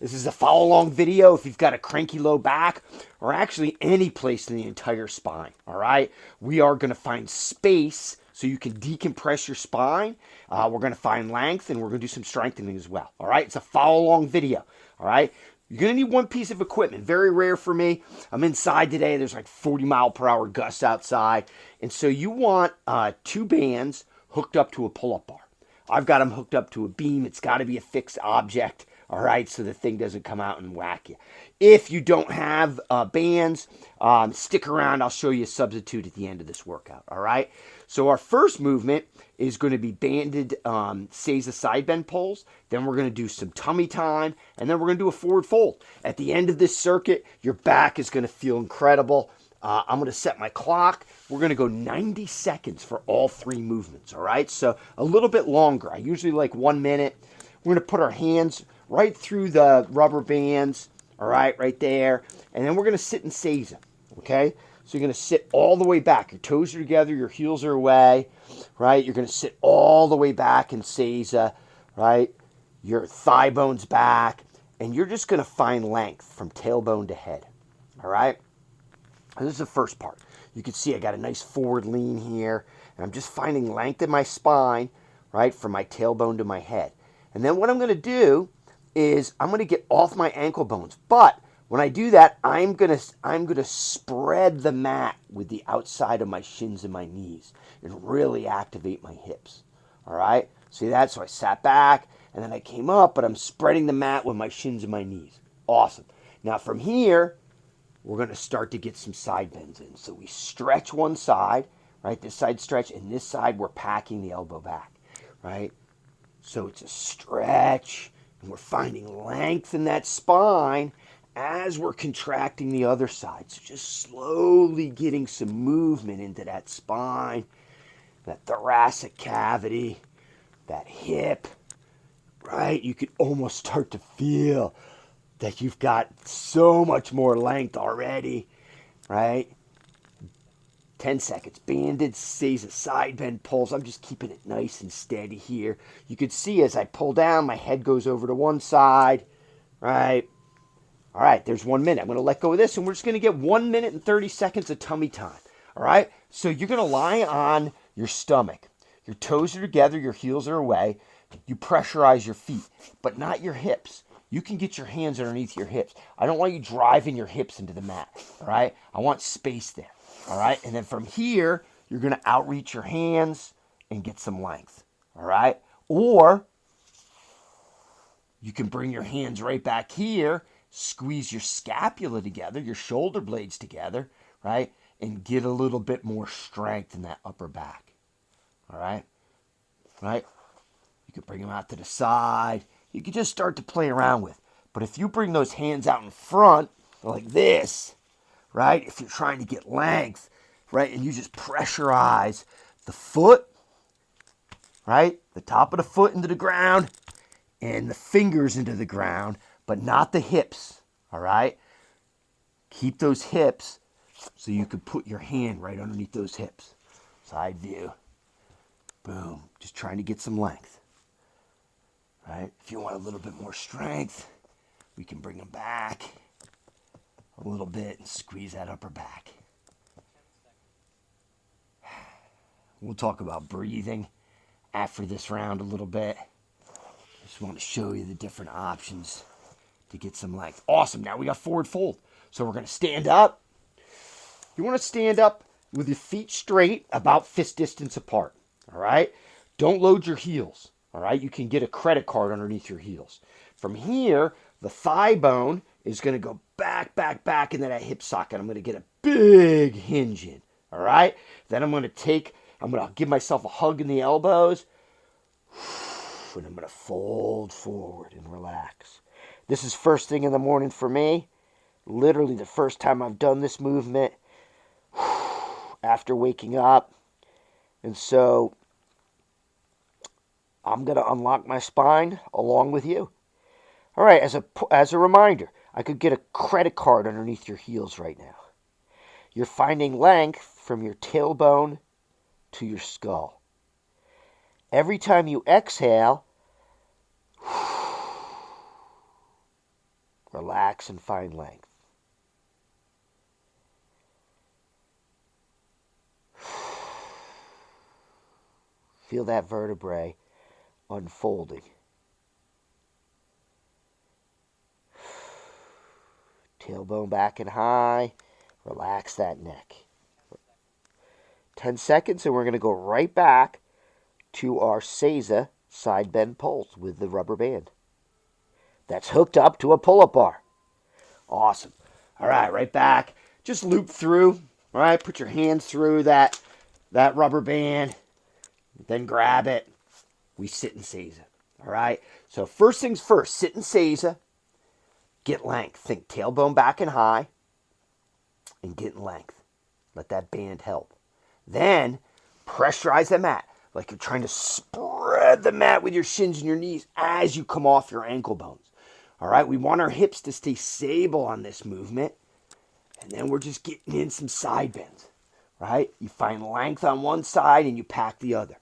This is a follow along video if you've got a cranky low back or actually any place in the entire spine. All right. We are going to find space so you can decompress your spine. We're going to find length and we're going to do some strengthening as well. All right. It's a follow along video. All right. You're going to need one piece of equipment. Very rare for me. I'm inside today. There's like 40-mile-per-hour gusts outside. And so you want two bands hooked up to a pull up bar. I've got them hooked up to a beam. It's got to be a fixed object. All right, so the thing doesn't come out and whack you. If you don't have bands, stick around. I'll show you a substitute at the end of this workout. All right, so our first movement is going to be banded Seiza side bend pulls. Then we're going to do some tummy time, and then we're going to do a forward fold. At the end of this circuit, your back is going to feel incredible. I'm going to set my clock. We're going to go 90 seconds for all three movements, all right? So a little bit longer. I usually like 1 minute. We're going to put our hands right through the rubber bands, all right there. And then we're going to sit in Seiza, okay? So you're going to sit all the way back. Your toes are together, your heels are away, right? You're going to sit all the way back in Seiza, right? Your thigh bone's back, and you're just going to find length from tailbone to head, all right? This is the first part. You can see I got a nice forward lean here, and I'm just finding length in my spine, right, from my tailbone to my head. And then what I'm going to do is I'm going to get off my ankle bones. But when I do that, I'm going to spread the mat with the outside of my shins and my knees and really activate my hips. All right? See that? So I sat back, and then I came up, but I'm spreading the mat with my shins and my knees. Awesome. Now from here, we're going to start to get some side bends in. So we stretch one side, right? This side stretch, and this side we're packing the elbow back, right? So it's a stretch, and we're finding length in that spine as we're contracting the other side. So just slowly getting some movement into that spine, that thoracic cavity, that hip, right? You could almost start to feel that you've got so much more length already, right? 10 seconds. Banded Seiza side bend pulls. I'm just keeping it nice and steady here. You can see as I pull down, my head goes over to one side, right? All right, there's 1 minute. I'm going to let go of this, and we're just going to get 1 minute and 30 seconds of tummy time. All right? So you're going to lie on your stomach. Your toes are together, your heels are away. You pressurize your feet, but not your hips. You can get your hands underneath your hips. I don't want you driving your hips into the mat, all right? I want space there, all right? And then from here, you're going to outreach your hands and get some length, all right? Or you can bring your hands right back here, squeeze your scapula together, your shoulder blades together, right? And get a little bit more strength in that upper back, all right? Right? You could bring them out to the side. You could just start to play around with. But if you bring those hands out in front, like this, right? If you're trying to get length, right? And you just pressurize the foot, right? The top of the foot into the ground and the fingers into the ground, but not the hips, all right? Keep those hips so you could put your hand right underneath those hips. Side view. Boom. Just trying to get some length. Right? If you want a little bit more strength, we can bring them back a little bit and squeeze that upper back. We'll talk about breathing after this round a little bit. Just want to show you the different options to get some length. Awesome. Now we got forward fold. So we're going to stand up. You want to stand up with your feet straight, about fist distance apart. All right? Don't load your heels. All right, you can get a credit card underneath your heels. From here, the thigh bone is going to go back into that hip socket. I'm going to get a big hinge in. All right, then I'm going to give myself a hug in the elbows, and I'm going to fold forward and relax. This is first thing in the morning for me. Literally the first time I've done this movement after waking up. And so I'm going to unlock my spine along with you. All right, as a reminder, I could get a credit card underneath your heels right now. You're finding length from your tailbone to your skull. Every time you exhale, Relax and find length. Feel that vertebrae unfolding. Tailbone back and high. Relax that neck. 10 seconds, and we're going to go right back to our Seiza side bend pulls with the rubber band. That's hooked up to a pull-up bar. Awesome. All right back. Just loop through. All right, put your hands through that rubber band. Then grab it. We sit in Seiza. All right. So first things first, sit in Seiza. Get length. Think tailbone back and high. And get in length. Let that band help. Then pressurize the mat. Like you're trying to spread the mat with your shins and your knees as you come off your ankle bones. All right. We want our hips to stay stable on this movement. And then we're just getting in some side bends. Right. You find length on one side and you pack the other.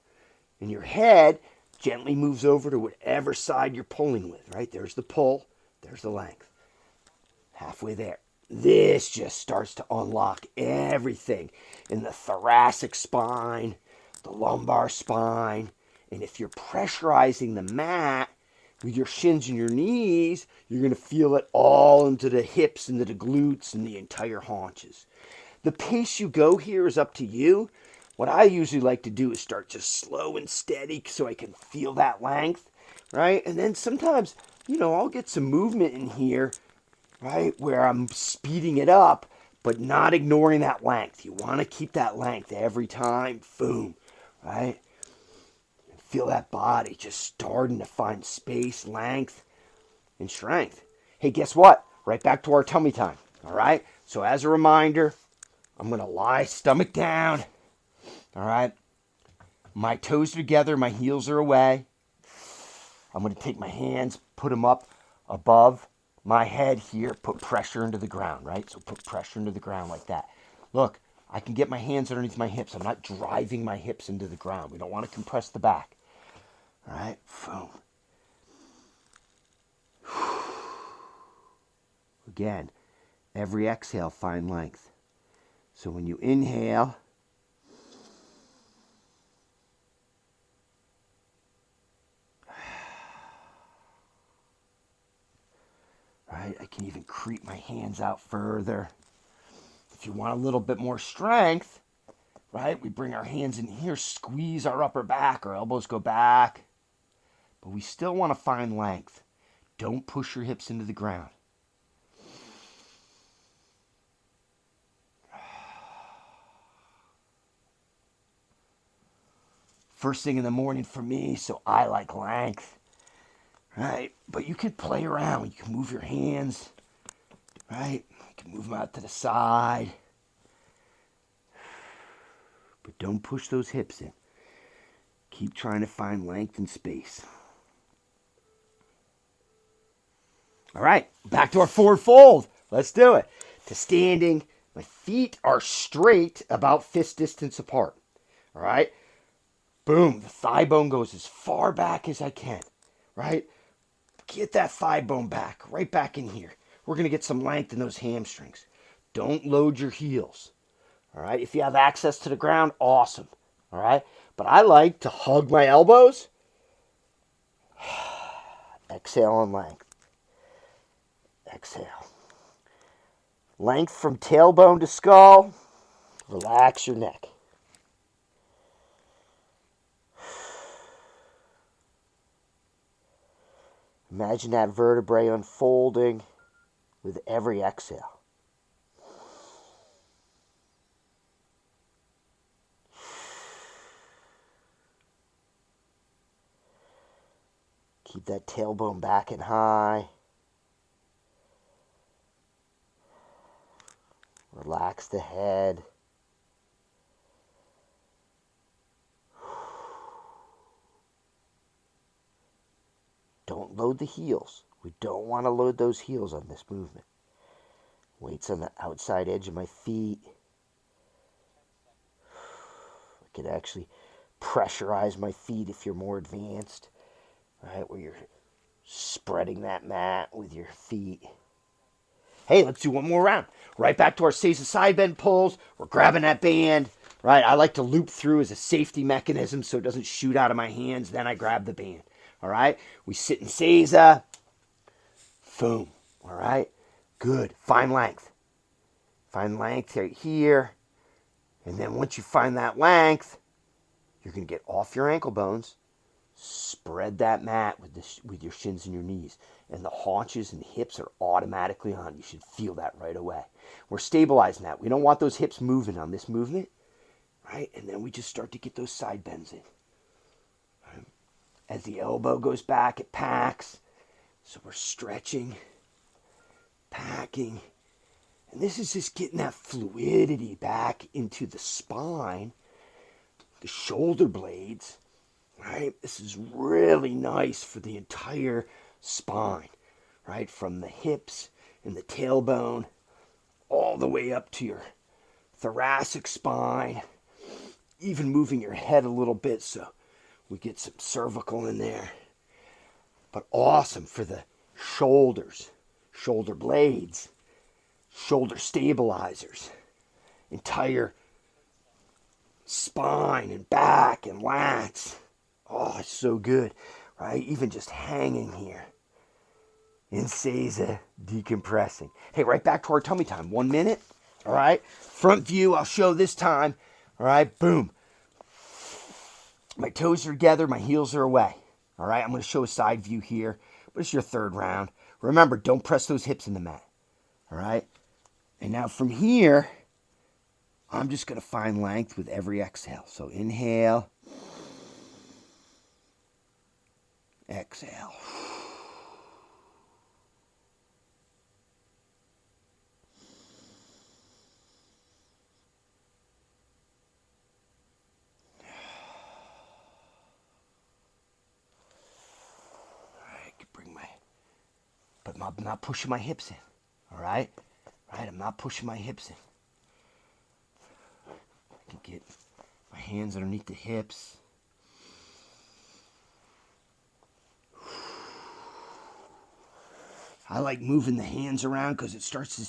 And your head gently moves over to whatever side you're pulling with, right? There's the pull, there's the length. Halfway there. This just starts to unlock everything in the thoracic spine, the lumbar spine. And if you're pressurizing the mat with your shins and your knees, you're going to feel it all into the hips and the glutes and the entire haunches. The pace you go here is up to you. What I usually like to do is start just slow and steady so I can feel that length, right? And then sometimes, I'll get some movement in here, right, where I'm speeding it up, but not ignoring that length. You want to keep that length every time. Boom, right? And feel that body just starting to find space, length, and strength. Hey, guess what? Right back to our tummy time, all right? So as a reminder, I'm going to lie stomach down. All right, my toes together, my heels are away. I'm going to take my hands, put them up above my head here, put pressure into the ground, right? So put pressure into the ground like that. Look, I can get my hands underneath my hips. I'm not driving my hips into the ground. We don't want to compress the back. All right, boom. Again, every exhale, find length. So when you inhale, right? I can even creep my hands out further. If you want a little bit more strength, right? We bring our hands in here, squeeze our upper back, our elbows go back. But we still want to find length. Don't push your hips into the ground. First thing in the morning for me, so I like length. Right? But you could play around. You can move your hands. Right? You can move them out to the side. But don't push those hips in. Keep trying to find length and space. All right, back to our forward fold. Let's do it. To standing, my feet are straight, about fist distance apart. All right? Boom, the thigh bone goes as far back as I can. Right? Get that thigh bone back, right back in here. We're going to get some length in those hamstrings. Don't load your heels. All right? If you have access to the ground, awesome. All right? But I like to hug my elbows. Exhale on length. Exhale. Length from tailbone to skull. Relax your neck. Imagine that vertebrae unfolding with every exhale. Keep that tailbone back and high. Relax the head. Don't load the heels. We don't want to load those heels on this movement. Weights on the outside edge of my feet. I could actually pressurize my feet if you're more advanced. Right, where you're spreading that mat with your feet. Hey, let's do one more round. Right back to our Seiza side bend pulls. We're grabbing that band. Right, I like to loop through as a safety mechanism so it doesn't shoot out of my hands. Then I grab the band. All right, we sit in Seiza. Boom. All right, good. Find length. Find length right here. And then once you find that length, you're going to get off your ankle bones, spread that mat with your shins and your knees. And the haunches and the hips are automatically on. You should feel that right away. We're stabilizing that. We don't want those hips moving on this movement. Right? And then we just start to get those side bends in. Right? As the elbow goes back, it packs. So we're stretching, packing. And this is just getting that fluidity back into the spine, the shoulder blades. Right? This is really nice for the entire spine. Right? From the hips and the tailbone all the way up to your thoracic spine. Even moving your head a little bit so we get some cervical in there. But awesome for the shoulders, shoulder blades, shoulder stabilizers, entire spine and back and lats. Oh, it's so good, right? Even just hanging here in Seiza, decompressing. Hey, right back to our tummy time. 1 minute, all right? Front view, I'll show this time. All right, boom. My toes are together, my heels are away. All right, I'm going to show a side view here, but it's your third round. Remember, don't press those hips in the mat. All right? And now from here, I'm just going to find length with every exhale. So inhale, exhale. But I'm not pushing my hips in, all right? Right, I'm not pushing my hips in. I can get my hands underneath the hips. I like moving the hands around because you start to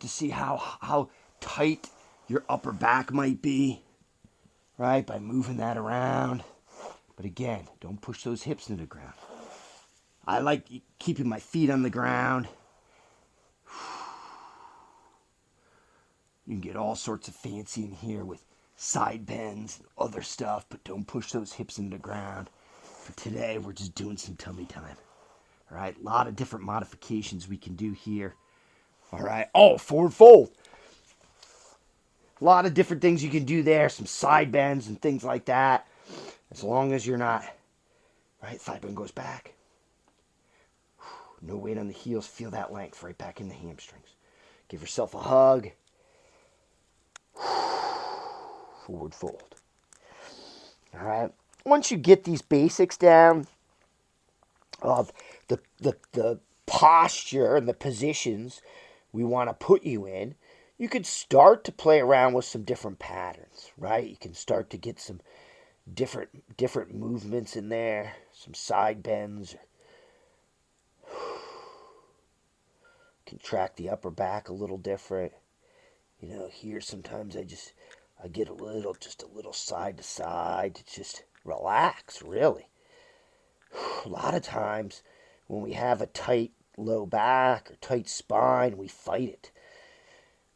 see how tight your upper back might be, right? By moving that around. But again, don't push those hips into the ground. I like keeping my feet on the ground. You can get all sorts of fancy in here with side bends and other stuff, but don't push those hips into the ground. For today, we're just doing some tummy time. All right, a lot of different modifications we can do here. All right, oh, forward fold. A lot of different things you can do there, some side bends and things like that. As long as you're not, right, thigh bone goes back. No weight on the heels. Feel that length right back in the hamstrings. Give yourself a hug. Forward fold. All right. Once you get these basics down of the posture and the positions we want to put you in, you could start to play around with some different patterns, right? You can start to get some different movements in there, some side bends. Contract the upper back a little different. You know, here sometimes I get a little side to side to just relax, really. A lot of times when we have a tight low back or tight spine, we fight it.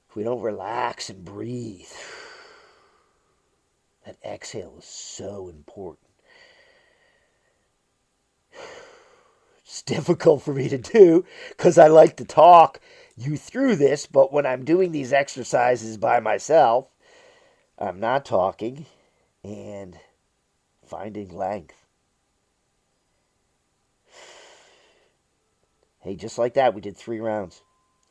If we don't relax and breathe, that exhale is so important. It's difficult for me to do because I like to talk you through this, but when I'm doing these exercises by myself, I'm not talking and finding length. Hey, just like that, we did 3 rounds.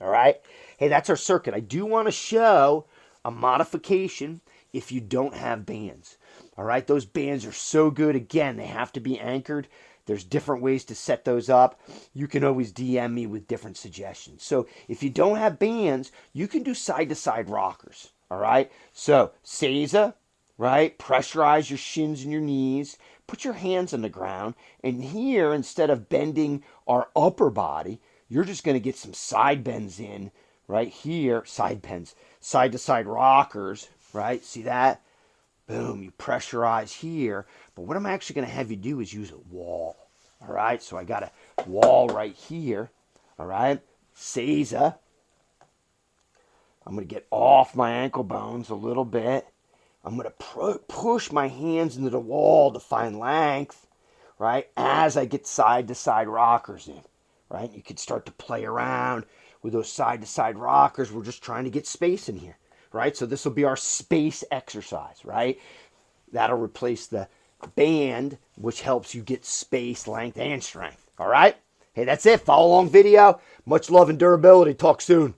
All right? Hey, that's our circuit. I do want to show a modification if you don't have bands. All right? Those bands are so good. Again, they have to be anchored. There's different ways to set those up. You can always DM me with different suggestions. So if you don't have bands, you can do side-to-side rockers. All right? So Seiza, right? Pressurize your shins and your knees. Put your hands on the ground. And here, instead of bending our upper body, you're just going to get some side bends in right here, side bends, side to side rockers, right? See that? Boom, you pressurize here. But what I'm actually going to have you do is use a wall, all right? So I got a wall right here, all right? Seiza. I'm going to get off my ankle bones a little bit. I'm going to push my hands into the wall to find length, right? As I get side to side rockers in, right? You can start to play around with those side to side rockers. We're just trying to get space in here, right? So this will be our space exercise, right? That'll replace the band, which helps you get space, length, and strength, all right? Hey, that's it. Follow along video. Much love and durability. Talk soon.